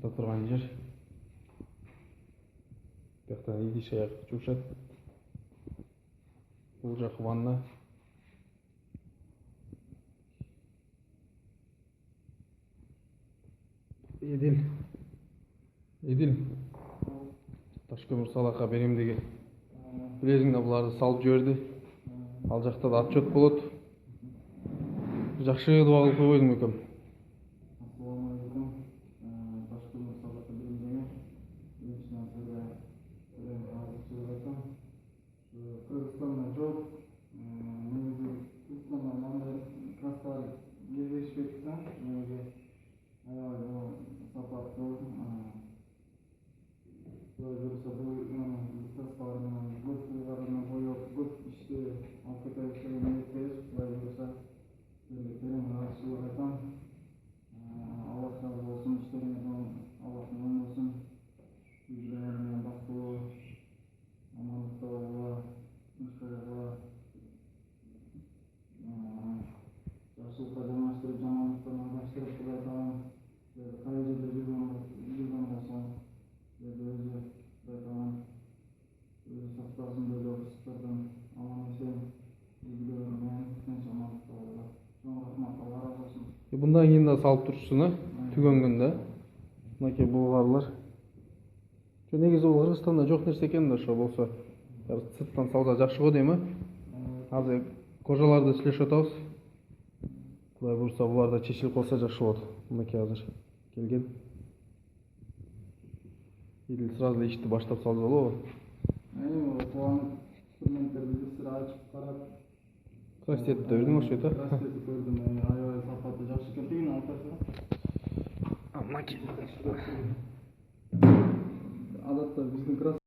сата турган жер. Бияктан идиш аяк жуушат. Бул жак ванна. Эдил. Таш көмүр салакка берем деген. Билесиң да буларды салып жиберди. Ал жакта да отчет болот. Жакшы дуба кылып койбойдуңбу экем? Assalomu alaykum. Toshkent musobaqasi bilimdagi birinchi narsada Qirg'izistonda jo'q. O'zbekistonda mana kraslar yerleşip ketgan. Ayol sapatda görürse bu kraslarını ko'plarni bo'yab ko'p ishni olib ketayotgan niyatdamiz. Görürse benim rahatsızlığından Allah razı olsun, işlerinden Allah memnun olsun. Yüzlerine baktığı amanlıkta Allah, müşteriye yaşlılıkta cemaştırıp, cemalıkta başlayıp buradan kayıcıda yürüyen olsun. Özü buradan saklasın böyle fırsatlardan aman esen ilgilerinden tinç amanlıkta Allah. Bundan кийин да салып турчусуң, түгөнгөндө. Мынакей булгарлар. Негизи бул Кыргызстанда жок нерсе экен да, ошо болсо. Сырттан салса жакшы го дейм, Азыр кожаларды сүйлөшүп атабыз. Кудай буйрса булар да чечилип калса жакшы болот. Мынакей азыр келген. Или сразу ишти баштап салса болобу? Кубанып, студенттерди сыра ачып карап, Крастетти көрдүң окшойт, а? Крастетти көрдүм. Аябай сапаты жакшы экен деген айтасың. Мынакей. Адатта биздин